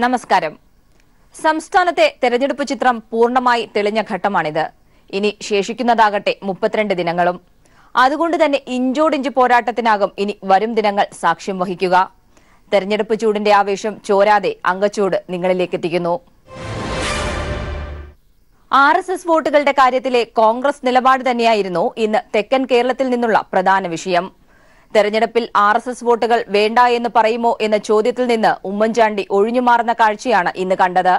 നമസ്കാരം. സംസ്ഥാനത്തെ തെരഞ്ഞെടുപ്പ് ചിത്രം പൂർണ്ണമായി തെളിഞ്ഞ ഘട്ടമാണിത്. ഇനി ശേഷിക്കുന്നതാകട്ടെ 32 ദിനങ്ങളും. അതുകൊണ്ട് തന്നെ ഇഞ്ചോടിഞ്ച് പോരാട്ടത്തിനാകും ഇനി വരും ദിനങ്ങൾ സാക്ഷ്യം വഹിക്കുക. തെരഞ്ഞെടുപ്പ് ചൂടിന്റെ ആവേശം ചോരാതെ അങ്കച്ചൂട് നിങ്ങളിലേക്ക് എത്തിക്കുന്നു. RSS വോട്ടുകളുടെ കാര്യത്തിലെ കോൺഗ്രസ് നിലപാട് തന്നെയായിരുന്നു ഇന്ന് തെക്കൻ കേരളത്തിൽ നിന്നുള്ള പ്രധാന വിഷയം. തെരഞ്ഞെടുപ്പിൽ RSS വോട്ടുകൾ വേണ്ട എന്ന് പറയുമോ എന്ന ചോദ്യത്തിൽ നിന്ന് ഉമ്മൻചാണ്ടി ഒഴിഞ്ഞുമാറുന്ന കാഴ്ചയാണ് ഇന്ന് കണ്ടത്.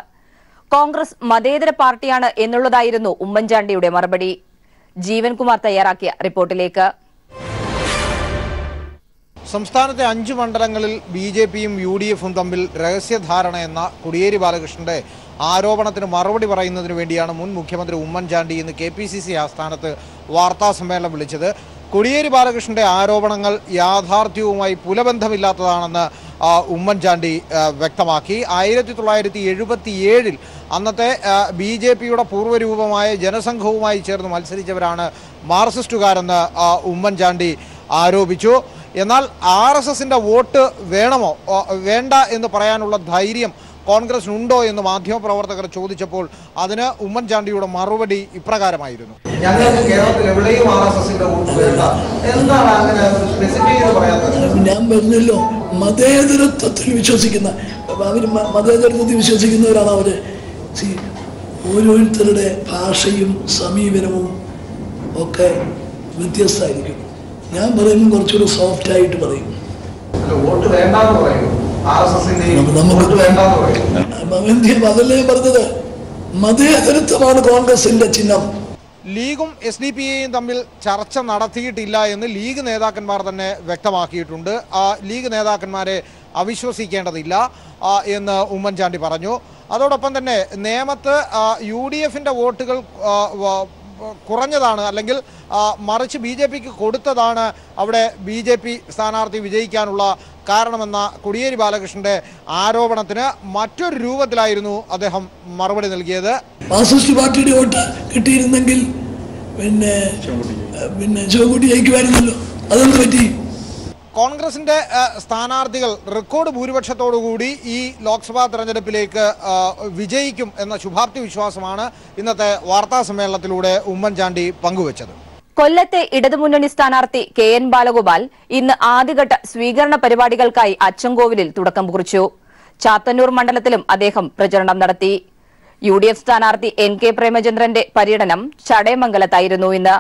കോൺഗ്രസ് മതേതര പാർട്ടിയാണ് എന്നുള്ളതായിരുന്നു ഉമ്മൻചാണ്ടിയുടെ മറുപടി. ജീവൻകുമാർ തയ്യാറാക്കിയ റിപ്പോർട്ടിലേക്ക്. സംസ്ഥാനത്തെ 5 മണ്ഡലങ്ങളിൽ BJPയും UDFും തമ്മിൽ രഹസ്യധാരണ എന്ന കോടിയേരി ബാലകൃഷ്ണന്റെ ആരോപണത്തിന് മറുപടി പറയുന്നതിന് വേണ്ടിയാണ് മുൻ മുഖ്യമന്ത്രി ഉമ്മൻചാണ്ടി ഇന്ന് KPCC ആസ്ഥാനത്ത് വാർത്താ സമ്മേളനം വിളിച്ചത്. കോടിയേരി ബാലകൃഷ്ണന്റെ ആരോപണങ്ങൾ യാഥാർത്ഥ്യവുമായി പുലബന്ധമില്ലാത്തതാണെന്ന് ഉമ്മൻചാണ്ടി വ്യക്തമാക്കി. 1977 അന്നത്തെ BJPയുടെ പൂർവ്വരൂപമായ ജനസംഘവുമായി ചേർന്ന് മത്സരിച്ചവരാണ് മാർക്സിസ്റ്റുകാരെന്ന് ഉമ്മൻചാണ്ടി ആരോപിച്ചു. എന്നാൽ RSSന്റെ വോട്ട് വേണമോ വേണ്ട എന്ന് പറയാനുള്ള ധൈര്യം കോൺഗ്രസിനുണ്ടോ എന്ന് മാധ്യമപ്രവർത്തകർ ചോദിച്ചപ്പോൾ അതിന് ഉമ്മൻചാണ്ടിയുടെ മറുപടി ഇപ്രകാരമായിരുന്നു. ഞങ്ങൾക്ക് കേരളത്തിൽ എവിടെയും RSSന്റെ വോട്ട് വേണ്ട. എന്താണ് അങ്ങനെ സ്പെസിഫിക് എന്ന് പറയാത്തത്? ഞാൻ പറഞ്ഞല്ലോ, മതേതരത്വത്തിൽ വിശ്വസിക്കുന്ന മതേതരത്വത്തിൽ വിശ്വസിക്കുന്നവരാണ് അവര്. ഓരോരുത്തരുടെ ഭാഷയും സമീപനവും ഒക്കെ വ്യത്യസ്തമായിരിക്കും. ഞാൻ പറയുമ്പോൾ കുറച്ചുകൂടി സോഫ്റ്റ് ആയിട്ട് പറയും. വോട്ട് വേണ്ടെന്ന് പറയും. അതല്ലേ പറഞ്ഞത്, മതേതരത്വമാണ് കോൺഗ്രസിന്റെ ചിഹ്നം. ലീഗും SDPയും തമ്മിൽ ചർച്ച നടത്തിയിട്ടില്ല എന്ന് ലീഗ് നേതാക്കന്മാർ തന്നെ വ്യക്തമാക്കിയിട്ടുണ്ട്. ലീഗ് നേതാക്കന്മാരെ അവിശ്വസിക്കേണ്ടതില്ല എന്ന് ഉമ്മൻചാണ്ടി പറഞ്ഞു. അതോടൊപ്പം തന്നെ നേമത്ത് UDFന്റെ വോട്ടുകൾ കുറഞ്ഞതാണ്, അല്ലെങ്കിൽ മറിച്ച് BJPക്ക് കൊടുത്തതാണ് അവിടെ BJP സ്ഥാനാർത്ഥി വിജയിക്കാനുള്ള കാരണമെന്ന കോടിയേരി ബാലകൃഷ്ണന്റെ ആരോപണത്തിന് മറ്റൊരു രൂപത്തിലായിരുന്നു അദ്ദേഹം മറുപടി നൽകിയത്. മാർക്സിസ്റ്റ് പാർട്ടിയുടെ വോട്ട് കിട്ടിയിരുന്നെങ്കിൽ പിന്നെ ചോകുട്ടി ജയിക്കുമായിരുന്നല്ലോ. അതെന്ത് പറ്റി? കോൺഗ്രസിന്റെ സ്ഥാനാർത്ഥികൾ റെക്കോർഡ് ഭൂരിപക്ഷത്തോടുകൂടി ഈ ലോക്സഭാ തെരഞ്ഞെടുപ്പിലേക്ക് വിജയിക്കും എന്ന ശുഭാപ്തി വിശ്വാസമാണ് ഇന്നത്തെ വാർത്താ സമ്മേളനത്തിലൂടെ ഉമ്മൻചാണ്ടി പങ്കുവച്ചത്. കൊല്ലത്തെ ഇടതുമുന്നണി സ്ഥാനാർത്ഥി KN ബാലഗോപാൽ ഇന്ന് ആദ്യഘട്ട സ്വീകരണ പരിപാടികൾക്കായി അച്ചൻകോവിലിൽ തുടക്കം കുറിച്ചു. ചാത്തന്നൂർ മണ്ഡലത്തിലും അദ്ദേഹം പ്രചരണം നടത്തി. UDF സ്ഥാനാർത്ഥി NK പ്രേമചന്ദ്രന്റെ പര്യടനം ചടയമംഗലത്തായിരുന്നു. ഇന്ന്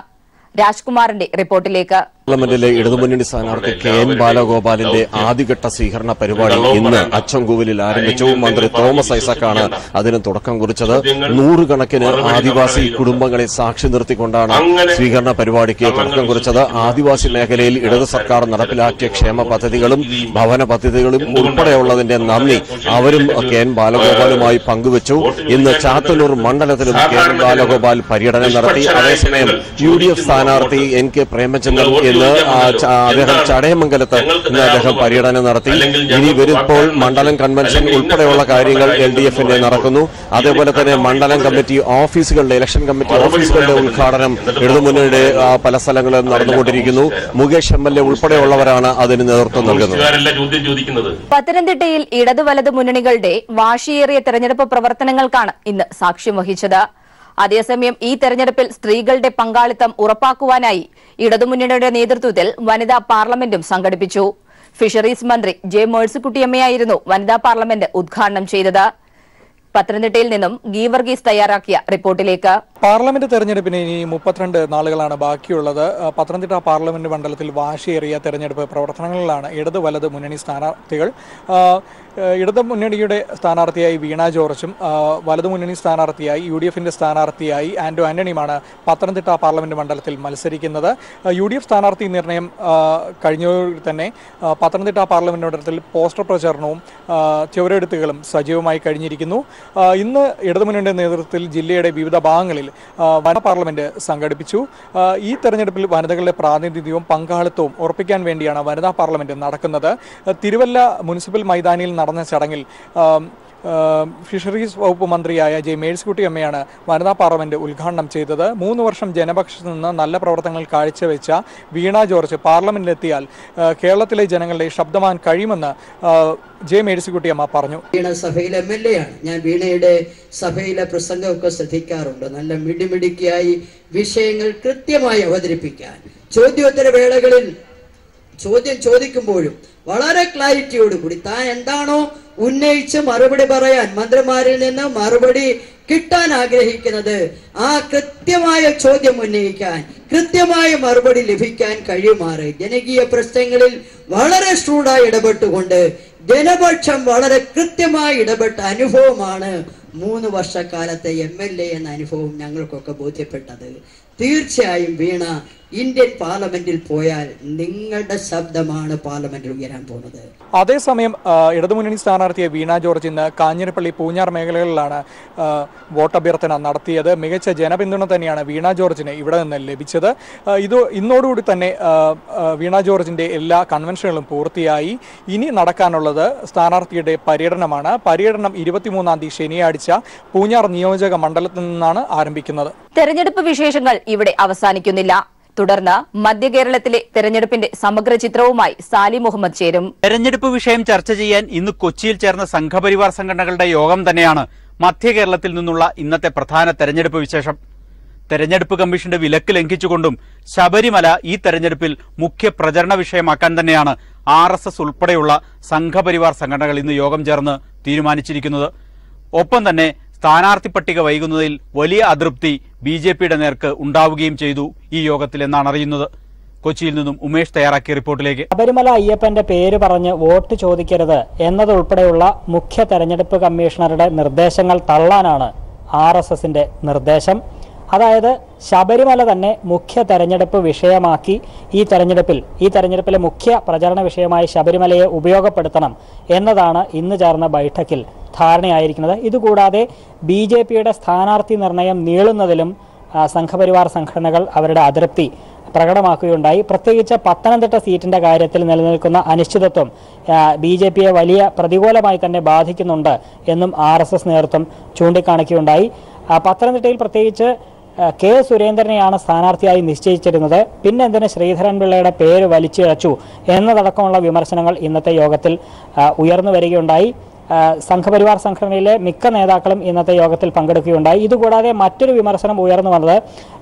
രാജ്കുമാറിന്റെ റിപ്പോർട്ടിലേക്ക്. പാർലമെന്റിലെ ഇടതുമുന്നണി സ്ഥാനാർത്ഥി KN ബാലഗോപാലിന്റെ ആദ്യഘട്ട സ്വീകരണ പരിപാടി ഇന്ന് അച്ചൻകോവിലിൽ ആരംഭിച്ചു. മന്ത്രി തോമസ് ഐസക്കാണ് അതിന് തുടക്കം കുറിച്ചത്. 100 കണക്കിന് ആദിവാസി കുടുംബങ്ങളെ സാക്ഷി നിർത്തിക്കൊണ്ടാണ് സ്വീകരണ പരിപാടിക്ക് തുടക്കം കുറിച്ചത്. ആദിവാസി മേഖലയിൽ ഇടതു സർക്കാർ നടപ്പിലാക്കിയ ക്ഷേമ പദ്ധതികളും ഭവന പദ്ധതികളും ഉൾപ്പെടെയുള്ളതിന്റെ നന്ദി അവരും KN ബാലഗോപാലുമായി പങ്കുവച്ചു. ഇന്ന് ചാത്തന്നൂർ മണ്ഡലത്തിലും KN ബാലഗോപാൽ പര്യടനം നടത്തി. അതേസമയം UDF സ്ഥാനാർത്ഥി NK പ്രേമചന്ദ്രൻ അദ്ദേഹം ചടയമംഗലത്ത് ഇന്ന് അദ്ദേഹം പര്യടനം നടത്തി. ഇനി വരുമ്പോൾ മണ്ഡലം കൺവെൻഷൻ ഉൾപ്പെടെയുള്ള കാര്യങ്ങൾ LDFന്റെ നടക്കുന്നു. അതേപോലെ തന്നെ മണ്ഡലം കമ്മിറ്റി ഓഫീസുകളുടെ ഇലക്ഷൻ കമ്മിറ്റി ഓഫീസുകളുടെ ഉദ്ഘാടനം ഇടതുമുന്നണിയുടെ പല സ്ഥലങ്ങളിലും നടന്നുകൊണ്ടിരിക്കുന്നു. മുകേഷ് MLA ഉൾപ്പെടെയുള്ളവരാണ് അതിന് നേതൃത്വം നൽകുന്നത്. പത്തനംതിട്ടയിൽ ഇടതു വലത് മുന്നണികളുടെ വാശിയേറിയ തെരഞ്ഞെടുപ്പ് പ്രവർത്തനങ്ങൾക്കാണ് ഇന്ന് സാക്ഷ്യം വഹിച്ചത്. അതേസമയം ഈ തെരഞ്ഞെടുപ്പിൽ സ്ത്രീകളുടെ പങ്കാളിത്തം ഉറപ്പാക്കുവാനായി ഇടതുമുന്നണിയുടെ നേതൃത്വത്തിൽ വനിതാ പാർലമെന്റും സംഘടിപ്പിച്ചു. ഫിഷറീസ് മന്ത്രി J മേഴ്സിക്കുട്ടിയമ്മയായിരുന്നു വനിതാ പാർലമെന്റ് ഉദ്ഘാടനം ചെയ്തത്. പത്തനംതിട്ടയിൽ നിന്നും ഗീവർഗീസ് തയ്യാറാക്കിയ റിപ്പോർട്ടിലേക്ക്. പാർലമെന്റ് തെരഞ്ഞെടുപ്പിന് ഇനി 32 നാളുകളാണ് ബാക്കിയുള്ളത്. പത്തനംതിട്ട പാർലമെന്റ് മണ്ഡലത്തിൽ വാശിയേറിയ തെരഞ്ഞെടുപ്പ് പ്രവർത്തനങ്ങളിലാണ് ഇടത് വലത് മുന്നണി സ്ഥാനാർത്ഥികൾ. ഇടത് മുന്നണിയുടെ സ്ഥാനാർത്ഥിയായി വീണ ജോർജും വലതു മുന്നണി സ്ഥാനാർത്ഥിയായി UDFന്റെ സ്ഥാനാർത്ഥിയായി ആന്റോ ആന്റണിയുമാണ് പത്തനംതിട്ട പാർലമെന്റ് മണ്ഡലത്തിൽ മത്സരിക്കുന്നത്. UDF സ്ഥാനാർത്ഥി നിർണയം കഴിഞ്ഞതോടെ തന്നെ പത്തനംതിട്ട പാർലമെന്റ് മണ്ഡലത്തിൽ പോസ്റ്റർ പ്രചാരണവും ചുവരെഴുത്തുകളും സജീവമായി കഴിഞ്ഞിരിക്കുന്നു. ഇന്ന് ഇടതുമുന്നണിയുടെ നേതൃത്വത്തിൽ ജില്ലയുടെ വിവിധ ഭാഗങ്ങളിൽ വനിതാ പാർലമെന്റ് സംഘടിപ്പിച്ചു. ഈ തെരഞ്ഞെടുപ്പിൽ വനിതകളുടെ പ്രാതിനിധ്യവും പങ്കാളിത്തവും ഉറപ്പിക്കാൻ വേണ്ടിയാണ് വനിതാ പാർലമെന്റ് നടക്കുന്നത്. തിരുവല്ല മുനിസിപ്പൽ മൈതാനിയിൽ നടന്ന ചടങ്ങിൽ ഫിഷറീസ് വകുപ്പ് മന്ത്രിയായ ജെ മേഴ്സിക്കുട്ടിയമ്മയാണ് വനിതാ പാർലമെന്റ് ഉദ്ഘാടനം ചെയ്തത്. 3 വർഷം ജനപക്ഷത്ത് നിന്ന് നല്ല പ്രവർത്തനങ്ങൾ കാഴ്ചവെച്ച വീണ ജോർജ് പാർലമെന്റിലെത്തിയാൽ കേരളത്തിലെ ജനങ്ങളുടെ ശബ്ദമാൻ കഴിയുമെന്ന് ജെ മേഴ്സിക്കുട്ടിയമ്മ പറഞ്ഞു. വീണ സഭയിലെ MLA ആണ്. ഞാൻ വീണയുടെ സഭയിലെ പ്രസംഗമൊക്കെ ശ്രദ്ധിക്കാറുണ്ട്. നല്ല മിടിമിടിക്കായി വിഷയങ്ങൾ കൃത്യമായി അവതരിപ്പിക്കാൻ, ചോദ്യോത്തര വേളകളിൽ ചോദ്യം ചോദിക്കുമ്പോഴും വളരെ ക്ലാരിറ്റിയോടുകൂടി താൻ എന്താണോ ഉന്നയിച്ച് മറുപടി പറയാൻ മന്ത്രിമാരിൽ നിന്ന് മറുപടി കിട്ടാൻ ആഗ്രഹിക്കുന്നത് ആ കൃത്യമായ ചോദ്യം ഉന്നയിക്കാൻ, കൃത്യമായ മറുപടി ലഭിക്കാൻ കഴിയുമാറ് ജനകീയ പ്രശ്നങ്ങളിൽ വളരെ സ്ട്രൂഡായി ഇടപെട്ടുകൊണ്ട് ജനപക്ഷം വളരെ കൃത്യമായി ഇടപെട്ട അനുഭവമാണ് 3 വർഷക്കാലത്തെ MLA എന്ന അനുഭവം ഞങ്ങൾക്കൊക്കെ ബോധ്യപ്പെട്ടത്. തീർച്ചയായും വീണ ഇന്ത്യൻ പാർലമെന്റിൽ പോയാൽ നിങ്ങളുടെ ശബ്ദമാണ് പാർലമെന്റിൽ ഉയരാൻ പോകുന്നത്. അതേസമയം ഇടതുമുന്നണി സ്ഥാനാർത്ഥിയെ വീണ ജോർജ് ഇന്ന് കാഞ്ഞിരപ്പള്ളി പൂഞ്ഞാർ മേഖലകളിലാണ് വോട്ടഭ്യർത്ഥന നടത്തിയത്. മികച്ച ജനപിന്തുണ തന്നെയാണ് വീണ ജോർജിന് ഇവിടെ നിന്ന് ലഭിച്ചത്. ഇന്നോടുകൂടി തന്നെ വീണ ജോർജിന്റെ എല്ലാ കൺവെൻഷനുകളും പൂർത്തിയായി. ഇനി നടക്കാനുള്ളത് സ്ഥാനാർത്ഥിയുടെ പര്യടനമാണ്. പര്യടനം 23-ാം തീയതി ശനിയാഴ്ച പൂഞ്ഞാർ നിയോജക മണ്ഡലത്തിൽ നിന്നാണ് ആരംഭിക്കുന്നത്. തെരഞ്ഞെടുപ്പ് വിശേഷങ്ങൾ ഇവിടെ അവസാനിക്കുന്നില്ല. തുടർന്ന് മധ്യ കേരളത്തിലെ തെരഞ്ഞെടുപ്പിന്റെ സമഗ്ര ചിത്രവുമായി സാലി മുഹമ്മദ് ചേരും. തെരഞ്ഞെടുപ്പ് വിഷയം ചർച്ച ചെയ്യാൻ ഇന്ന് കൊച്ചിയിൽ ചേർന്ന സംഘപരിവാർ സംഘടനകളുടെ യോഗം തന്നെയാണ് മധ്യ കേരളത്തിൽ നിന്നുള്ള ഇന്നത്തെ പ്രധാന തെരഞ്ഞെടുപ്പ് വിശേഷം. തെരഞ്ഞെടുപ്പ് കമ്മീഷന്റെ വിലക്ക് ലംഘിച്ചുകൊണ്ടും ശബരിമല ഈ തെരഞ്ഞെടുപ്പിൽ മുഖ്യ പ്രചരണ വിഷയമാക്കാൻ തന്നെയാണ് RSS ഉൾപ്പെടെയുള്ള സംഘപരിവാർ സംഘടനകൾ ഇന്ന് യോഗം ചേർന്ന് തീരുമാനിച്ചിരിക്കുന്നത്. ഒപ്പം തന്നെ സ്ഥാനാർത്ഥി പട്ടിക വൈകുന്നതിൽ വലിയ അതൃപ്തി BJPയുടെ നേർക്ക് ഉണ്ടാവുകയും ചെയ്തു ഈ യോഗത്തിൽ എന്നാണ് അറിയുന്നത്. കൊച്ചിയിൽ നിന്നും ഉമേഷ് തയ്യാറാക്കിയ റിപ്പോർട്ടിലേക്ക്. ശബരിമല അയ്യപ്പന്റെ പേര് പറഞ്ഞ് വോട്ട് ചോദിക്കരുത് എന്നതുൾപ്പെടെയുള്ള മുഖ്യ തെരഞ്ഞെടുപ്പ് കമ്മീഷണറുടെ നിർദ്ദേശങ്ങൾ തള്ളാനാണ് RSSന്റെ നിർദ്ദേശം. അതായത് ശബരിമല തന്നെ മുഖ്യ തെരഞ്ഞെടുപ്പ് വിഷയമാക്കി ഈ തെരഞ്ഞെടുപ്പിലെ മുഖ്യ പ്രചരണ വിഷയമായി ശബരിമലയെ ഉപയോഗപ്പെടുത്തണം എന്നതാണ് ഇന്ന് ചേർന്ന ബൈഠക്കിൽ ധാരണയായിരിക്കുന്നത്. ഇതുകൂടാതെ BJPയുടെ സ്ഥാനാർത്ഥി നിർണയം നീളുന്നതിലും സംഘപരിവാർ സംഘടനകൾ അവരുടെ അതൃപ്തി പ്രകടമാക്കുകയുണ്ടായി. പ്രത്യേകിച്ച് പത്തനംതിട്ട സീറ്റിന്റെ കാര്യത്തിൽ നിലനിൽക്കുന്ന അനിശ്ചിതത്വം BJPയെ വലിയ പ്രതികൂലമായി തന്നെ ബാധിക്കുന്നുണ്ട് എന്നും RSS നേതൃത്വം ചൂണ്ടിക്കാണിക്കുകയുണ്ടായി. പത്തനംതിട്ടയിൽ പ്രത്യേകിച്ച് K. സുരേന്ദ്രനെയാണ് സ്ഥാനാർത്ഥിയായി നിശ്ചയിച്ചിരുന്നത്. പിന്നെന്തിന് ശ്രീധരൻപിള്ളയുടെ പേര് വലിച്ചിഴച്ചു എന്നതടക്കമുള്ള വിമർശനങ്ങൾ ഇന്നത്തെ യോഗത്തിൽ ഉയർന്നു വരികയുണ്ടായി. സംഘപരിവാർ സംഘടനയിലെ മിക്ക നേതാക്കളും ഇന്നത്തെ യോഗത്തിൽ പങ്കെടുക്കുകയുണ്ടായി. ഇതുകൂടാതെ മറ്റൊരു വിമർശനം ഉയർന്നു വന്നത്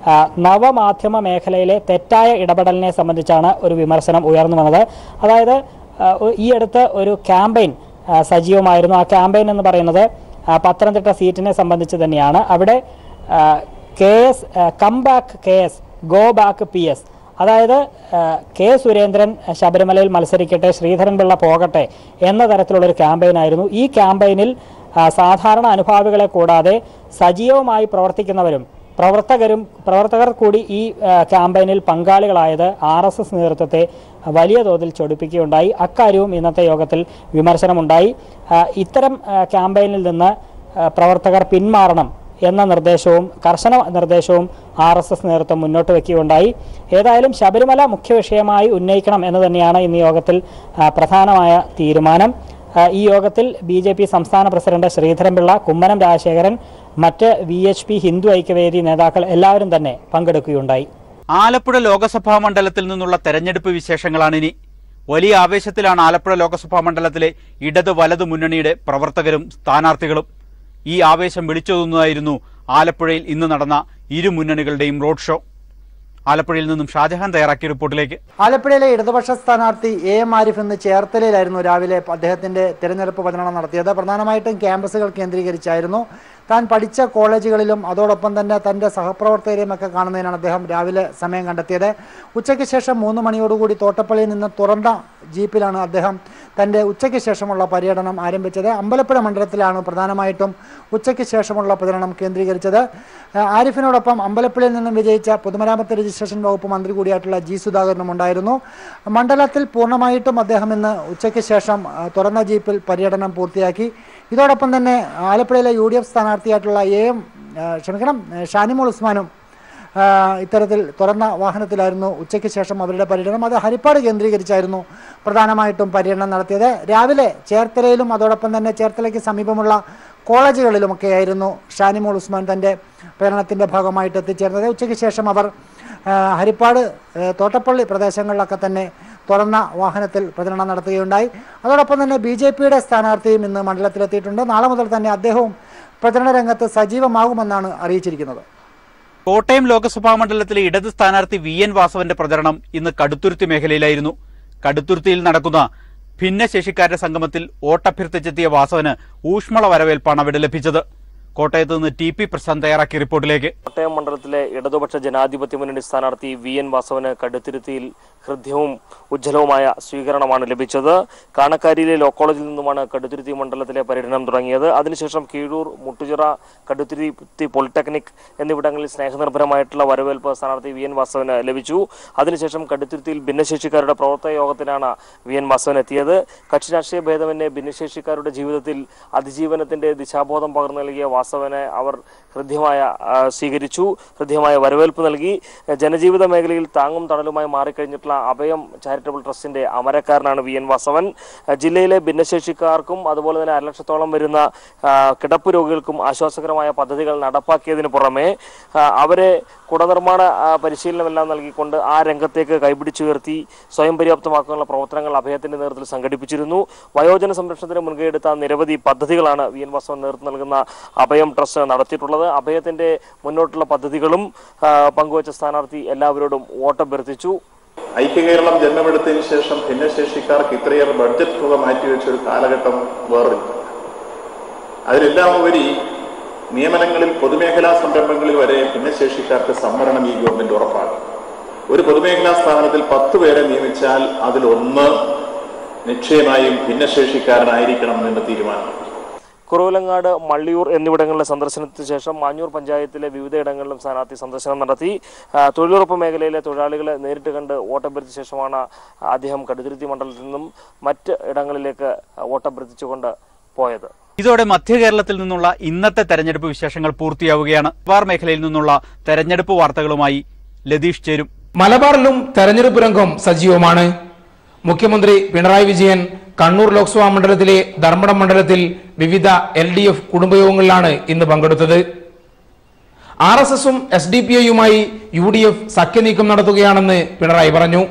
നവമാധ്യമ മേഖലയിലെ തെറ്റായ ഇടപെടലിനെ സംബന്ധിച്ചാണ് ഒരു വിമർശനം ഉയർന്നു വന്നത്. അതായത് ഈ അടുത്ത് ഒരു ക്യാമ്പയിൻ സജീവമായിരുന്നു. ആ ക്യാമ്പയിൻ എന്ന് പറയുന്നത് പത്തനംതിട്ട സീറ്റിനെ സംബന്ധിച്ച് തന്നെയാണ്. അവിടെ KS come back KS go back PS, അതായത് K. സുരേന്ദ്രൻ ശബരിമലയിൽ മത്സരിക്കട്ടെ, ശ്രീധരൻപിള്ള പോകട്ടെ എന്ന തരത്തിലുള്ളൊരു ക്യാമ്പയിനായിരുന്നു. ഈ ക്യാമ്പയിനിൽ സാധാരണ അനുഭാവികളെ കൂടാതെ സജീവമായി പ്രവർത്തിക്കുന്നവരും പ്രവർത്തകർ കൂടി ഈ ക്യാമ്പയിനിൽ പങ്കാളികളായത് RSS നേതൃത്വത്തെ വലിയ തോതിൽ ചൊടിപ്പിക്കുകയുണ്ടായി. അക്കാര്യവും ഇന്നത്തെ യോഗത്തിൽ വിമർശനമുണ്ടായി. ഇത്തരം ക്യാമ്പയിനിൽ നിന്ന് പ്രവർത്തകർ പിന്മാറണം എന്ന കർശന നിർദ്ദേശവും RSS നേതൃത്വം മുന്നോട്ട് വയ്ക്കുകയുണ്ടായി. ഏതായാലും ശബരിമല മുഖ്യ വിഷയമായി ഉന്നയിക്കണം എന്ന് തന്നെയാണ് ഇന്ന് യോഗത്തിൽ പ്രധാനമായ തീരുമാനം. ഈ യോഗത്തിൽ BJP സംസ്ഥാന പ്രസിഡന്റ് ശ്രീധരൻപിള്ള, കുമ്മനം രാജശേഖരൻ, മറ്റ് VHP ഹിന്ദു ഐക്യവേദി നേതാക്കൾ എല്ലാവരും തന്നെ പങ്കെടുക്കുകയുണ്ടായി. ആലപ്പുഴ ലോക്സഭാ മണ്ഡലത്തിൽ നിന്നുള്ള തെരഞ്ഞെടുപ്പ് വിശേഷങ്ങളാണിനി. വലിയ ആവേശത്തിലാണ് ആലപ്പുഴ ലോക്സഭാ മണ്ഡലത്തിലെ ഇടത് വലതു മുന്നണിയുടെ പ്രവർത്തകരും സ്ഥാനാർത്ഥികളും. ഈ ആവേശം വിളിച്ചോതുന്നതായിരുന്നു ആലപ്പുഴയിൽ ഇന്ന് നടന്ന ഇരു മുന്നണികളുടെയും റോഡ് ഷോ. ആലപ്പുഴയിൽ നിന്നും ഷാജഹാൻ തയ്യാറാക്കിയ റിപ്പോർട്ടിലേക്ക്. ആലപ്പുഴയിലെ ഇടതുപക്ഷ സ്ഥാനാർത്ഥി AM ആരിഫ് ഇന്ന് ചേർത്തലയിലായിരുന്നു രാവിലെ അദ്ദേഹത്തിന്റെ തെരഞ്ഞെടുപ്പ് പ്രചരണം നടത്തിയത്. പ്രധാനമായിട്ടും ക്യാമ്പസുകൾ കേന്ദ്രീകരിച്ചായിരുന്നു. താൻ പഠിച്ച കോളേജുകളിലും അതോടൊപ്പം തന്നെ തൻ്റെ സഹപ്രവർത്തകരെയും ഒക്കെ കാണുന്നതിനാണ് അദ്ദേഹം രാവിലെ സമയം കണ്ടെത്തിയത്. ഉച്ചയ്ക്ക് ശേഷം 3 മണിയോടുകൂടി തോട്ടപ്പള്ളിയിൽ നിന്ന് തുറന്ന ജീപ്പിലാണ് അദ്ദേഹം തൻ്റെ ഉച്ചയ്ക്ക് ശേഷമുള്ള പര്യടനം ആരംഭിച്ചത്. അമ്പലപ്പുഴ മണ്ഡലത്തിലാണ് പ്രധാനമായിട്ടും ഉച്ചയ്ക്ക് ശേഷമുള്ള പ്രചരണം കേന്ദ്രീകരിച്ചത്. ആരിഫിനോടൊപ്പം അമ്പലപ്പുഴയിൽ നിന്നും വിജയിച്ച പൊതുമരാമത്ത് രജിസ്ട്രേഷൻ വകുപ്പ് മന്ത്രി കൂടിയായിട്ടുള്ള G. സുധാകരനും ഉണ്ടായിരുന്നു. മണ്ഡലത്തിൽ പൂർണ്ണമായിട്ടും അദ്ദേഹം ഇന്ന് ഉച്ചയ്ക്ക് ശേഷം തുറന്ന ജീപ്പിൽ പര്യടനം പൂർത്തിയാക്കി. ഇതോടൊപ്പം തന്നെ ആലപ്പുഴയിലെ UDF സ്ഥാനാർത്ഥിയായിട്ടുള്ള ഷാനിമോൾ ഉസ്മാനും ഇത്തരത്തിൽ തുറന്ന വാഹനത്തിലായിരുന്നു ഉച്ചയ്ക്ക് ശേഷം അവരുടെ പര്യടനം. അത് ഹരിപ്പാട് കേന്ദ്രീകരിച്ചായിരുന്നു പ്രധാനമായിട്ടും പര്യടനം നടത്തിയത്. രാവിലെ ചേർത്തലയിലും അതോടൊപ്പം തന്നെ ചേർത്തലയ്ക്ക് സമീപമുള്ള കോളേജുകളിലുമൊക്കെയായിരുന്നു ഷാനിമോൾ ഉസ്മാൻ തൻ്റെ പര്യടനത്തിൻ്റെ ഭാഗമായിട്ട് എത്തിച്ചേർന്നത്. ഉച്ചയ്ക്ക് ശേഷം അവർ ഹരിപ്പാട് തോട്ടപ്പള്ളി പ്രദേശങ്ങളിലൊക്കെ തന്നെ തുറന്ന വാഹനത്തിൽ പ്രചരണം നടത്തുകയുണ്ടായി. അതോടൊപ്പം തന്നെ BJPയുടെ സ്ഥാനാർത്ഥിയും ഇന്ന് മണ്ഡലത്തിലെത്തിയിട്ടുണ്ട്. നാളെ മുതൽ തന്നെ അദ്ദേഹവും പ്രചരണ രംഗത്ത് സജീവമാകുമെന്നാണ് അറിയിച്ചിരിക്കുന്നത്. കോട്ടയം ലോക്സഭാ മണ്ഡലത്തിലെ ഇടത് സ്ഥാനാർത്ഥി VN വാസവന്റെ പ്രചരണം ഇന്ന് കടുത്തുരുത്തി മേഖലയിലായിരുന്നു. കടുത്തുരുത്തിയിൽ നടക്കുന്ന ഭിന്നശേഷിക്കാരുടെ സംഗമത്തിൽ വോട്ടഭ്യർത്ഥിച്ചെത്തിയ വാസവന് ഊഷ്മള വരവേൽപ്പാണ് അവിടെ ലഭിച്ചത്. കോട്ടയത്ത് നിന്ന് TP പ്രശാന്ത് തയ്യാറാക്കിയ റിപ്പോർട്ടിലേക്ക്. കോട്ടയം മണ്ഡലത്തിലെ ഇടതുപക്ഷ ജനാധിപത്യ മുന്നണി സ്ഥാനാർത്ഥി VN വാസവന് കടുത്തുരുത്തിയിൽ ഹൃദ്യവും ഉജ്ജ്വലവുമായ സ്വീകരണമാണ് ലഭിച്ചത്. കാണക്കാരിയിലെ ലോ കോളേജിൽ നിന്നുമാണ് കടുത്തുരുത്തി മണ്ഡലത്തിലെ പര്യടനം തുടങ്ങിയത്. അതിനുശേഷം കീഴൂർ, മുട്ടുചിറ, കടുത്തുരുത്തി പോളിടെക്നിക് എന്നിവിടങ്ങളിൽ സ്നേഹനിർഭരമായിട്ടുള്ള വരവേൽപ്പ് സ്ഥാനാർത്ഥി VN വാസവന് ലഭിച്ചു. അതിനുശേഷം കടുത്തുരുത്തിയിൽ ഭിന്നശേഷിക്കാരുടെ പ്രവർത്തക യോഗത്തിനാണ് VN വാസവൻ എത്തിയത്. കക്ഷി രാഷ്ട്രീയ ഭേദമന്യേ ഭിന്നശേഷിക്കാരുടെ ജീവിതത്തിൽ അതിജീവനത്തിന്റെ ദിശാബോധം പകർന്നു നൽകിയ വാസവനെ അവർ ഹൃദ്യമായ സ്വീകരിച്ചു, ഹൃദ്യമായ വരവേൽപ്പ് നൽകി. ജനജീവിത മേഖലയിൽ താങ്ങും തണലുമായി മാറിക്കഴിഞ്ഞിട്ടുള്ള അഭയം ചാരിറ്റബിൾ ട്രസ്റ്റിന്റെ അമരക്കാരനാണ് VN വാസവൻ. ജില്ലയിലെ ഭിന്നശേഷിക്കാർക്കും അതുപോലെ തന്നെ 1 ലക്ഷത്തോളം വരുന്ന കിടപ്പ് രോഗികൾക്കും ആശ്വാസകരമായ പദ്ധതികൾ നടപ്പാക്കിയതിനു പുറമെ അവരെ കുടനിർമ്മാണ പരിശീലനമെല്ലാം നൽകിക്കൊണ്ട് ആ രംഗത്തേക്ക് കൈപിടിച്ചുയർത്തി സ്വയം പര്യാപ്തമാക്കാനുള്ള പ്രവർത്തനങ്ങൾ അഭയത്തിന്റെ നേതൃത്വത്തിൽ സംഘടിപ്പിച്ചിരുന്നു. വയോജന സംരക്ഷണത്തിന് മുൻകൈയെടുത്ത നിരവധി പദ്ധതികളാണ് VN വാസവൻ നേതൃത്വം നൽകുന്ന അഭയം ട്രസ്റ്റ് നടത്തിയിട്ടുള്ളത്. അഭയത്തിന്റെ മുന്നോട്ടുള്ള പദ്ധതികളും പങ്കുവച്ച സ്ഥാനാർത്ഥി എല്ലാവരോടും വോട്ടഭ്യർത്ഥിച്ചു. ഐക്യകേരളം ജന്മമെടുത്തതിന് ശേഷം ഭിന്നശേഷിക്കാർക്ക് ഇത്രയേറെ ബഡ്ജറ്റ് തുക മാറ്റിവെച്ച ഒരു കാലഘട്ടം വേറില്ല. അതിലെല്ലാം ഉപരി നിയമനങ്ങളിൽ പൊതുമേഖലാ സംരംഭങ്ങളിൽ വരെ ഭിന്നശേഷിക്കാർക്ക് സംവരണം ഈ ഗവൺമെന്റ് ഉറപ്പാക്കും. ഒരു പൊതുമേഖലാ സ്ഥാപനത്തിൽ 10 പേരെ നിയമിച്ചാൽ അതിലൊന്ന് നിശ്ചയമായും ഭിന്നശേഷിക്കാരനായിരിക്കണം എന്ന തീരുമാനം. കുറവിലങ്ങാട്, മള്ളിയൂർ എന്നിവിടങ്ങളിലെ സന്ദർശനത്തിന് ശേഷം മാഞ്ഞൂർ പഞ്ചായത്തിലെ വിവിധയിടങ്ങളിലും സ്ഥാനാർത്ഥി സന്ദർശനം നടത്തി. തൊഴിലുറപ്പ് മേഖലയിലെ തൊഴിലാളികളെ നേരിട്ട് കണ്ട് വോട്ടഭ്യർത്ഥിച്ച ശേഷമാണ് അദ്ദേഹം കടുത്തുരുത്തി മണ്ഡലത്തിൽ നിന്നും മറ്റ് ഇടങ്ങളിലേക്ക് വോട്ടഭ്യർത്ഥിച്ചുകൊണ്ട് പോയത്. ഇതോടെ മധ്യകേരളത്തിൽ നിന്നുള്ള ഇന്നത്തെ തെരഞ്ഞെടുപ്പ് വിശേഷങ്ങൾ പൂർത്തിയാവുകയാണ്. മലബാർ മേഖലയിൽ നിന്നുള്ള തെരഞ്ഞെടുപ്പ് വാർത്തകളുമായി ലതീഷ് ചേരും. മലബാറിലും തെരഞ്ഞെടുപ്പ് രംഗം സജീവമാണ്. മുഖ്യമന്ത്രി പിണറായി വിജയൻ കണ്ണൂർ ലോക്സഭാ മണ്ഡലത്തിലെ ധർമ്മടം മണ്ഡലത്തിൽ വിവിധ LDF കുടുംബയോഗങ്ങളിലാണ് ഇന്ന് പങ്കെടുത്തത്. RSSും SDPIയുമായി UDF സഖ്യനീക്കം നടത്തുകയാണെന്ന് പിണറായി പറഞ്ഞു.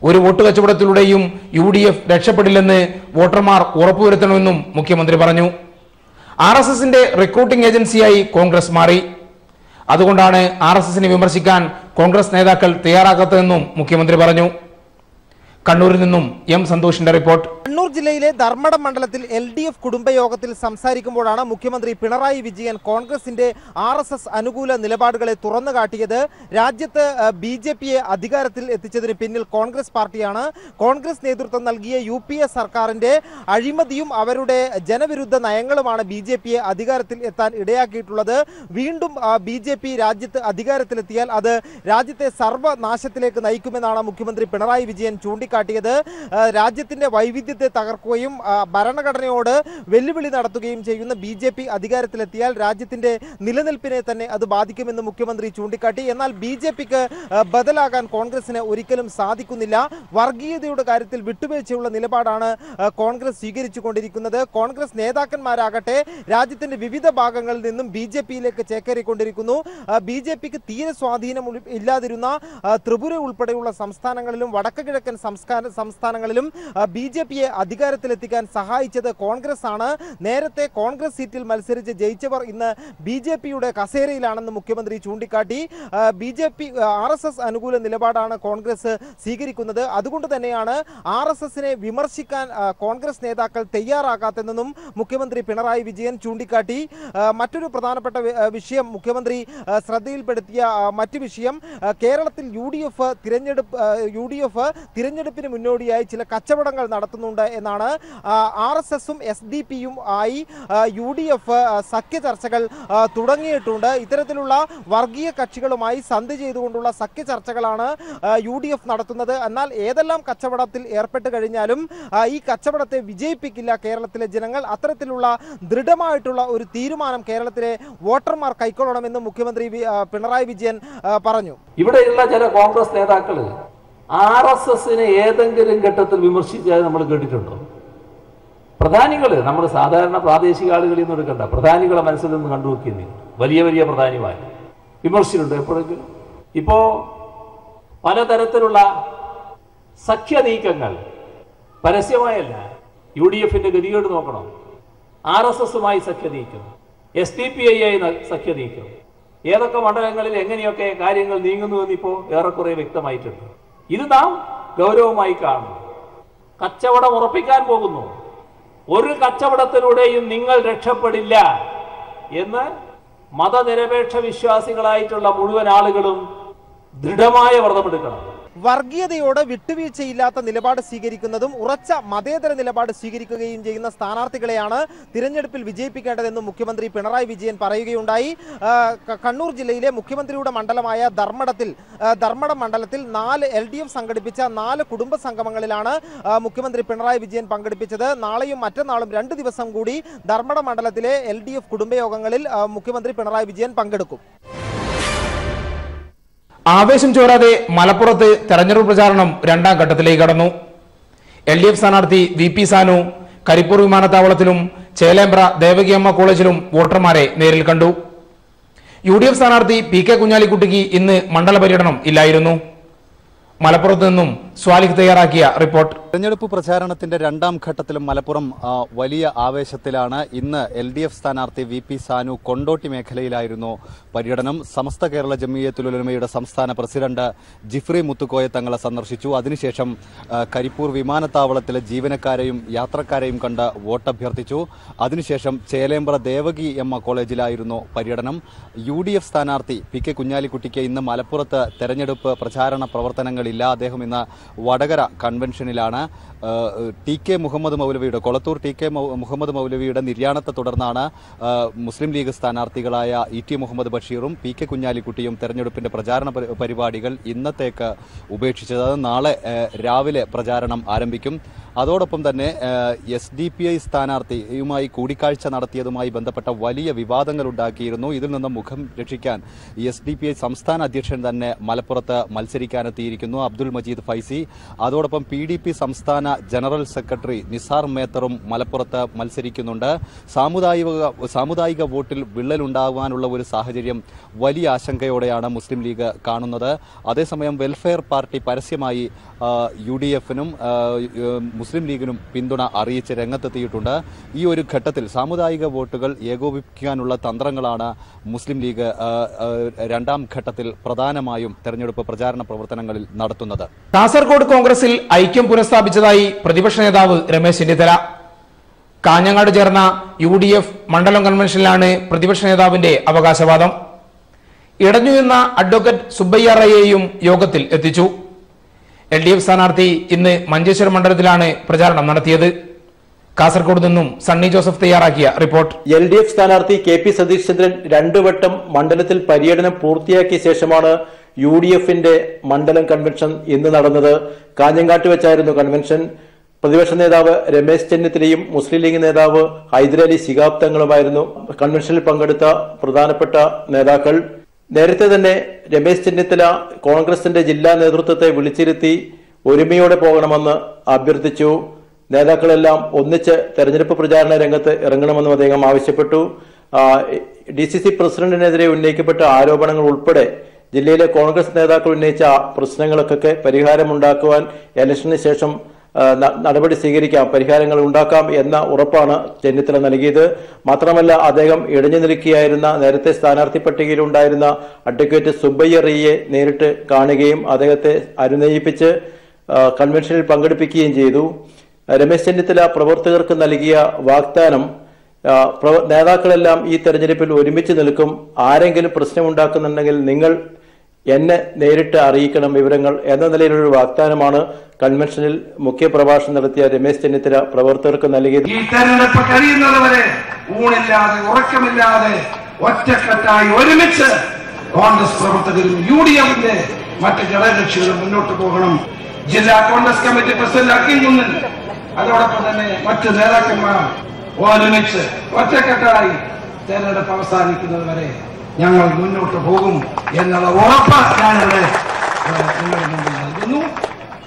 ഒരു വോട്ട് കച്ചവടത്തിലൂടെയും UDF രക്ഷപ്പെടില്ലെന്ന് വോട്ടർമാർ ഉറപ്പുവരുത്തണമെന്നും മുഖ്യമന്ത്രി പറഞ്ഞു. RSSന്റെ റിക്രൂട്ടിംഗ് ഏജൻസിയായി കോൺഗ്രസ് മാറി. അതുകൊണ്ടാണ് RSSനെ വിമർശിക്കാൻ കോൺഗ്രസ് നേതാക്കൾ തയ്യാറാകാത്തതെന്നും മുഖ്യമന്ത്രി പറഞ്ഞു. കണ്ണൂരിൽ നിന്നും M സന്തോഷിന്റെ റിപ്പോർട്ട്. കണ്ണൂർ ജില്ലയിലെ ധർമ്മടം മണ്ഡലത്തിൽ LDF കുടുംബയോഗത്തിൽ സംസാരിക്കുമ്പോഴാണ് മുഖ്യമന്ത്രി പിണറായി വിജയൻ കോൺഗ്രസിന്റെ RSS അനുകൂല നിലപാടുകളെ തുറന്നു കാട്ടിയത്. രാജ്യത്ത് BJPയെ അധികാരത്തിൽ എത്തിച്ചതിന് പിന്നിൽ കോൺഗ്രസ് പാർട്ടിയാണ്. കോൺഗ്രസ് നേതൃത്വം നൽകിയ UPA സർക്കാരിന്റെ അഴിമതിയും അവരുടെ ജനവിരുദ്ധ നയങ്ങളുമാണ് BJPയെ അധികാരത്തിൽ എത്താൻ ഇടയാക്കിയിട്ടുള്ളത്. വീണ്ടും BJP രാജ്യത്ത് അധികാരത്തിലെത്തിയാൽ അത് രാജ്യത്തെ സർവ്വനാശത്തിലേക്ക് നയിക്കുമെന്നാണ് മുഖ്യമന്ത്രി പിണറായി വിജയൻ ചൂണ്ടിക്കാട്ടിയത്. രാജ്യത്തിന്റെ വൈവിധ്യത്തെ തകർക്കുകയും ഭരണഘടനയോട് വെല്ലുവിളി നടത്തുകയും ചെയ്യുന്ന BJP അധികാരത്തിലെത്തിയാൽ രാജ്യത്തിന്റെ നിലനിൽപ്പിനെ തന്നെ അത് ബാധിക്കുമെന്ന് മുഖ്യമന്ത്രി ചൂണ്ടിക്കാട്ടി. എന്നാൽ BJPക്ക് ബദലാകാൻ കോൺഗ്രസിന് ഒരിക്കലും സാധിക്കുന്നില്ല. വർഗീയതയുടെ കാര്യത്തിൽ വിട്ടുവീഴ്ചയുള്ള നിലപാടാണ് കോൺഗ്രസ് സ്വീകരിച്ചുകൊണ്ടിരിക്കുന്നത്. കോൺഗ്രസ് നേതാക്കന്മാരാകട്ടെ രാജ്യത്തിന്റെ വിവിധ ഭാഗങ്ങളിൽ നിന്നും BJPയിലേക്ക് ചേക്കേറിക്കൊണ്ടിരിക്കുന്നു. BJPക്ക് തീരെ സ്വാധീനം ഇല്ലാതിരുന്ന ത്രിപുര ഉൾപ്പെടെയുള്ള സംസ്ഥാനങ്ങളിലും വടക്ക് കിഴക്കൻ സംസ്ഥാനങ്ങളിലും BJPയെ അധികാരത്തിലെത്തിക്കാൻ സഹായിച്ചത് കോൺഗ്രസ് ആണ്. നേരത്തെ കോൺഗ്രസ് സീറ്റിൽ മത്സരിച്ച് ജയിച്ചവർ ഇന്ന് BJPയുടെ കസേരയിലാണെന്ന് മുഖ്യമന്ത്രി ചൂണ്ടിക്കാട്ടി. RSS അനുകൂല നിലപാടാണ് കോൺഗ്രസ് സ്വീകരിക്കുന്നത്. അതുകൊണ്ട് തന്നെയാണ് RSSനെ വിമർശിക്കാൻ കോൺഗ്രസ് നേതാക്കൾ തയ്യാറാകാത്തതെന്നും മുഖ്യമന്ത്രി പിണറായി വിജയൻ ചൂണ്ടിക്കാട്ടി. മറ്റൊരു പ്രധാനപ്പെട്ട വിഷയം മുഖ്യമന്ത്രി ശ്രദ്ധയിൽപ്പെടുത്തിയ മറ്റു വിഷയം കേരളത്തിൽ UDF തിരഞ്ഞെടുപ്പ് തെരഞ്ഞെടുപ്പിന് മുന്നോടിയായി ചില കച്ചവടങ്ങൾ നടത്തുന്നുണ്ട് എന്നാണ് RSSും SDPയും ആയി UDF സഖ്യ ചർച്ചകൾ തുടങ്ങിയിട്ടുണ്ട്. ഇത്തരത്തിലുള്ള വർഗീയ കക്ഷികളുമായി സന്ധി ചെയ്തുകൊണ്ടുള്ള സഖ്യ ചർച്ചകളാണ് UDF നടത്തുന്നത്. എന്നാൽ ഏതെല്ലാം കച്ചവടത്തിൽ ഏർപ്പെട്ട് കഴിഞ്ഞാലും ഈ കച്ചവടത്തെ വിജയിപ്പിക്കില്ല കേരളത്തിലെ ജനങ്ങൾ. അത്തരത്തിലുള്ള ദൃഢമായിട്ടുള്ള ഒരു തീരുമാനം കേരളത്തിലെ വോട്ടർമാർ കൈക്കൊള്ളണമെന്ന് മുഖ്യമന്ത്രി പിണറായി വിജയൻ പറഞ്ഞു. ഇവിടെയുള്ള ചില കോൺഗ്രസ് നേതാക്കൾ RSSനെ ഏതെങ്കിലും ഘട്ടത്തിൽ വിമർശിച്ചത് നമ്മൾ കേട്ടിട്ടുണ്ടോ? പ്രധാനികൾ, നമ്മൾ സാധാരണ പ്രാദേശിക ആളുകളിൽ നിന്ന് എടുക്കണ്ട, പ്രധാനികളെ മനസ്സിൽ നിന്ന് കണ്ടുനോക്കിയെങ്കിൽ വലിയ വലിയ പ്രധാനിമാർ വിമർശിച്ചിട്ടുണ്ട് എപ്പോഴെങ്കിലും? ഇപ്പോൾ പലതരത്തിലുള്ള സഖ്യ നീക്കങ്ങൾ പരസ്യമായല്ല. UDFന്റെ ഗതികേട് നോക്കണം. RSSുമായി സഖ്യ നീക്കം, SDPI സഖ്യ നീക്കം, ഏതൊക്കെ മണ്ഡലങ്ങളിൽ എങ്ങനെയൊക്കെ കാര്യങ്ങൾ നീങ്ങുന്നുവെന്ന് ഇപ്പോൾ ഏറെക്കുറെ വ്യക്തമായിട്ടുണ്ട്. ഇത് നാം ഗൗരവമായി കാണുന്നു. കച്ചവടം ഉറപ്പിക്കാൻ പോകുന്നു. ഒരു കച്ചവടത്തിലൂടെയും നിങ്ങൾ രക്ഷപ്പെടില്ല എന്ന് മതനിരപേക്ഷ വിശ്വാസികളായിട്ടുള്ള മുഴുവൻ ആളുകളും ദൃഢമായ വ്രതമെടുക്കണം. വർഗീയതയോട് വിട്ടുവീഴ്ചയില്ലാത്ത നിലപാട് സ്വീകരിക്കുന്നതും ഉറച്ച മതേതര നിലപാട് സ്വീകരിക്കുകയും ചെയ്യുന്ന സ്ഥാനാർത്ഥികളെയാണ് തിരഞ്ഞെടുപ്പിൽ വിജയിപ്പിക്കേണ്ടതെന്നും മുഖ്യമന്ത്രി പിണറായി വിജയൻ പറയുകയുണ്ടായി. കണ്ണൂർ ജില്ലയിലെ മുഖ്യമന്ത്രിയുടെ മണ്ഡലമായ ധർമ്മടം മണ്ഡലത്തിൽ 4 LDF സംഘടിപ്പിച്ച 4 കുടുംബ സംഗമങ്ങളിലാണ് മുഖ്യമന്ത്രി പിണറായി വിജയൻ പങ്കെടുപ്പിച്ചത്. നാളെയും മറ്റന്നാളും 2 ദിവസം കൂടി ധർമ്മടം മണ്ഡലത്തിലെ LDF കുടുംബയോഗങ്ങളിൽ മുഖ്യമന്ത്രി പിണറായി വിജയൻ പങ്കെടുക്കും. ആവേശം ചോരാതെ മലപ്പുറത്ത് തെരഞ്ഞെടുപ്പ് പ്രചാരണം 2ാം ഘട്ടത്തിലേക്ക് കടന്നു. LDF സ്ഥാനാർത്ഥി VP സാനു കരിപ്പൂർ വിമാനത്താവളത്തിലും ചേലേമ്പ്ര ദേവകിയമ്മ കോളേജിലും വോട്ടർമാരെ നേരിൽ കണ്ടു. UDF സ്ഥാനാർത്ഥി PK കുഞ്ഞാലിക്കുട്ടിക്ക് ഇന്ന് മണ്ഡല പര്യടനം ഇല്ലായിരുന്നു. മലപ്പുറത്ത് നിന്നും സ്വാലിഹ് തയ്യാറാക്കിയ റിപ്പോർട്ട്. തെരഞ്ഞെടുപ്പ് പ്രചാരണത്തിന്റെ 2ാം ഘട്ടത്തിലും മലപ്പുറം വലിയ ആവേശത്തിലാണ്. ഇന്ന് LDF സ്ഥാനാർത്ഥി VP സാനു കൊണ്ടോട്ടി മേഖലയിലായിരുന്നു പര്യടനം. സമസ്ത കേരള ജമിയത്തുൽ ഉലമയുടെ സംസ്ഥാന പ്രസിഡന്റ് ജിഫ്രി മുത്തുക്കോയ തങ്ങളെ സന്ദർശിച്ചു. അതിനുശേഷം കരിപ്പൂർ വിമാനത്താവളത്തിലെ ജീവനക്കാരെയും യാത്രക്കാരെയും കണ്ട് വോട്ടഭ്യർത്ഥിച്ചു. അതിനുശേഷം ചേലേമ്പ്ര ദേവകി എമ്മ കോളേജിലായിരുന്നു പര്യടനം. UDF സ്ഥാനാർത്ഥി PK കുഞ്ഞാലിക്കുട്ടിക്ക് ഇന്ന് മലപ്പുറത്ത് തെരഞ്ഞെടുപ്പ് പ്രചാരണ പ്രവർത്തനങ്ങളില്ല. അദ്ദേഹം ഇന്ന് വടകര കൺവെൻഷനിലാണ്. TK മുഹമ്മദ് മൗലവിയുടെ കൊളത്തൂർ TK മുഹമ്മദ് മൗലവിയുടെ നിര്യാണത്തെ തുടർന്നാണ് മുസ്ലിം ലീഗ് സ്ഥാനാർത്ഥികളായ ET മുഹമ്മദ് ബഷീറും PK കുഞ്ഞാലിക്കുട്ടിയും തെരഞ്ഞെടുപ്പിന്റെ പ്രചാരണ പരിപാടികൾ ഇന്നത്തേക്ക് ഉപേക്ഷിച്ചത്. നാളെ രാവിലെ പ്രചാരണം ആരംഭിക്കും. അതോടൊപ്പം തന്നെ SDPI സ്ഥാനാർത്ഥിയുമായി കൂടിക്കാഴ്ച നടത്തിയതുമായി ബന്ധപ്പെട്ട വലിയ വിവാദങ്ങൾ ഉണ്ടാക്കിയിരുന്നു. ഇതിൽ നിന്ന് മുഖം രക്ഷിക്കാൻ SDPI സംസ്ഥാന അധ്യക്ഷൻ തന്നെ മലപ്പുറത്ത് മത്സരിക്കാനെത്തിയിരിക്കുന്നു, അബ്ദുൽ മജീദ് ഫൈസി. അതോടൊപ്പം PDP സംസ്ഥാന ജനറൽ സെക്രട്ടറി നിസാർ മേത്തറും മലപ്പുറത്ത് മത്സരിക്കുന്നുണ്ട്. സാമുദായിക വോട്ടിൽ വിള്ളലുണ്ടാകാനുള്ള ഒരു സാഹചര്യം വലിയ ആശങ്കയോടെയാണ് മുസ്ലിം ലീഗ് കാണുന്നത്. അതേസമയം വെൽഫെയർ പാർട്ടി പരസ്യമായി UDFനും മുസ്ലിം ലീഗിനും പിന്തുണ അറിയിച്ച് രംഗത്തെത്തിയിട്ടുണ്ട്. ഈ ഒരു ഘട്ടത്തിൽ സാമുദായിക വോട്ടുകൾ ഏകോപിപ്പിക്കാനുള്ള തന്ത്രങ്ങളാണ് മുസ്ലിം ലീഗ് 2ാം ഘട്ടത്തിൽ പ്രധാനമായും തെരഞ്ഞെടുപ്പ് പ്രചാരണ പ്രവർത്തനങ്ങളിൽ നടത്തുന്നത്. കാസർഗോഡ് കോൺഗ്രസിൽ ഐക്യം പുനഃസ്ഥാപിച്ചതായി പ്രതിപക്ഷ നേതാവ് രമേശ് ചെന്നിത്തല. കാഞ്ഞങ്ങാട് ചേർന്ന UDF മണ്ഡലം കൺവെൻഷനിലാണ് പ്രതിപക്ഷ നേതാവിന്റെ അവകാശവാദം. ഇടഞ്ഞുനിന്ന അഡ്വക്കേറ്റ് സുബ്ബയ്യ റയ്യെയും യോഗത്തിൽ എത്തിച്ചു. LDF സ്ഥാനാർത്ഥി ഇന്ന് മഞ്ചേശ്വരം മണ്ഡലത്തിലാണ് പ്രചാരണം നടത്തിയത്. കാസർഗോഡ് നിന്നും സണ്ണി ജോസഫ് തയ്യാറാക്കിയ റിപ്പോർട്ട്. LDF സ്ഥാനാർത്ഥി KP സതീഷ് ചന്ദ്രൻ 2 വട്ടം മണ്ഡലത്തിൽ പര്യടനം പൂർത്തിയാക്കിയ ശേഷമാണ് UDFന്റെ മണ്ഡലം കൺവെൻഷൻ ഇന്ന് നടന്നത്. കാഞ്ഞങ്ങാട്ട് വെച്ചായിരുന്നു കൺവെൻഷൻ. പ്രതിപക്ഷ നേതാവ് രമേശ് ചെന്നിത്തലയും മുസ്ലിം ലീഗ് നേതാവ് ഹൈദരലി ശിഹാബ് തങ്ങളുമായിരുന്നു കൺവെൻഷനിൽ പങ്കെടുത്ത പ്രധാനപ്പെട്ട നേതാക്കൾ. നേരത്തെ തന്നെ രമേശ് ചെന്നിത്തല കോൺഗ്രസിന്റെ ജില്ലാ നേതൃത്വത്തെ വിളിച്ചിരുത്തി ഒരുമയോടെ പോകണമെന്ന് അഭ്യർത്ഥിച്ചു. നേതാക്കളെല്ലാം ഒന്നിച്ച് തെരഞ്ഞെടുപ്പ് പ്രചാരണ രംഗത്ത് ഇറങ്ങണമെന്നും അദ്ദേഹം ആവശ്യപ്പെട്ടു. DCC പ്രസിഡന്റിനെതിരെ ഉന്നയിക്കപ്പെട്ട ആരോപണങ്ങൾ ഉൾപ്പെടെ ജില്ലയിലെ കോൺഗ്രസ് നേതാക്കൾ ഉന്നയിച്ച പ്രശ്നങ്ങൾക്കൊക്കെ പരിഹാരമുണ്ടാക്കുവാൻ ഇലക്ഷന് ശേഷം നടപടി സ്വീകരിക്കാം, പരിഹാരങ്ങൾ ഉണ്ടാക്കാം എന്ന ഉറപ്പാണ് ചെന്നിത്തല നൽകിയത്. മാത്രമല്ല, അദ്ദേഹം ഇടഞ്ഞു നിൽക്കുകയായിരുന്ന നേരത്തെ സ്ഥാനാർത്ഥി പട്ടികയിൽ ഉണ്ടായിരുന്ന അഡ്വക്കേറ്റ് സുബ്ബയ്യ റയ്യെ നേരിട്ട് കാണുകയും അദ്ദേഹത്തെ അനുനയിപ്പിച്ച് കൺവെൻഷനിൽ പങ്കെടുപ്പിക്കുകയും ചെയ്തു. രമേശ് ചെന്നിത്തല പ്രവർത്തകർക്ക് നൽകിയ വാഗ്ദാനം നേതാക്കളെല്ലാം ഈ തെരഞ്ഞെടുപ്പിൽ ഒരുമിച്ച് നിൽക്കും, ആരെങ്കിലും പ്രശ്നമുണ്ടാക്കുന്നുണ്ടെങ്കിൽ നിങ്ങൾ എന്നെ നേരിട്ട് അറിയിക്കണം വിവരങ്ങൾ എന്ന നിലയിലൊരു വാഗ്ദാനമാണ് കൺവെൻഷനിൽ മുഖ്യപ്രഭാഷണം നടത്തിയ രമേശ് ചെന്നിത്തല പ്രവർത്തകർക്ക് നൽകിയത് ഈ തെരഞ്ഞെടുപ്പ് കഴിയുന്നതുവരെ ഊണില്ലാതെ ഉറക്കമില്ലാതെ ഒറ്റക്കെട്ടായി ഒരുമിച്ച് കോൺഗ്രസ് പ്രവർത്തകരും UDFന്റെ മറ്റ് ഘടകകക്ഷികളും മുന്നോട്ട് പോകണം. ജില്ലാ കോൺഗ്രസ് കമ്മിറ്റി പ്രസിഡന്റ് അക്കിംകുന്നൻ അതോടൊപ്പം തന്നെ മറ്റ് നേതാക്കന്മാർ ഒരുമിച്ച് ഒറ്റക്കെട്ടായി തെരഞ്ഞെടുപ്പ് അവസാനിക്കുന്നത് വരെ ഞങ്ങൾ മുന്നോട്ട് പോകും എന്നുള്ള ഉറപ്പ് ഞാനിവിടെ നിങ്ങളുടെ മുമ്പിൽ നൽകുന്നു.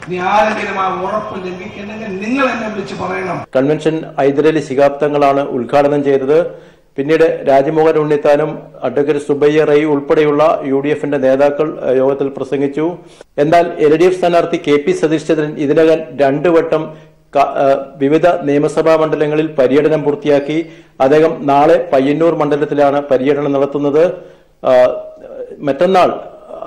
ഇനി ആരെങ്കിലും ആ ഉറപ്പ് ലംഘിക്കുന്നെങ്കിൽ നിങ്ങൾ എന്നെ വിളിച്ച് പറയണം. കൺവെൻഷൻ ഹൈദരലി ശിഹാബ് തങ്ങളാണ് ഉദ്ഘാടനം ചെയ്തത്. പിന്നീട് രാജ്മോഹൻ ഉണ്ണിത്താനും അഡ്വക്കേറ്റ് സുബയ്യ റൈ ഉൾപ്പെടെയുള്ള UDFന്റെ നേതാക്കൾ യോഗത്തിൽ പ്രസംഗിച്ചു. എന്നാൽ LDF സ്ഥാനാർത്ഥി KP സതീഷ് ചന്ദ്രൻ ഇതിനകം 2 വട്ടം വിവിധ നിയമസഭാ മണ്ഡലങ്ങളിൽ പര്യടനം പൂർത്തിയാക്കി. അദ്ദേഹം നാളെ പയ്യന്നൂർ മണ്ഡലത്തിലാണ് പര്യടനം നടത്തുന്നത്. മറ്റന്നാൾ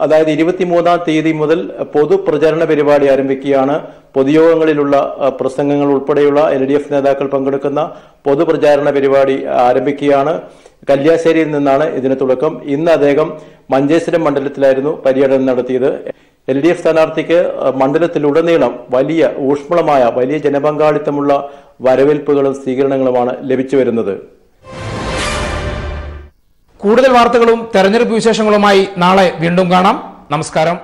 അതായത് 23-ാം തീയതി മുതൽ പൊതുപ്രചാരണ പരിപാടി ആരംഭിക്കുകയാണ്. പൊതുയോഗങ്ങളിലുള്ള പ്രസംഗങ്ങൾ ഉൾപ്പെടെയുള്ള LDF നേതാക്കൾ പങ്കെടുക്കുന്ന പൊതുപ്രചാരണ പരിപാടി ആരംഭിക്കുകയാണ്. കല്യാശ്ശേരിയിൽ നിന്നാണ് ഇതിന് തുടക്കം. ഇന്ന് അദ്ദേഹം മഞ്ചേശ്വരം മണ്ഡലത്തിലായിരുന്നു പര്യടനം നടത്തിയത്. LDF സ്ഥാനാർത്ഥിക്ക് മണ്ഡലത്തിലുടനീളം വലിയ ഊഷ്മളമായ വലിയ ജനപങ്കാളിത്തമുള്ള വരവേൽപ്പുകളും സ്വീകരണങ്ങളുമാണ് ലഭിച്ചു വരുന്നത്. കൂടുതൽ വാർത്തകളും തെരഞ്ഞെടുപ്പ് വിശേഷങ്ങളുമായി നാളെ വീണ്ടും കാണാം. നമസ്കാരം.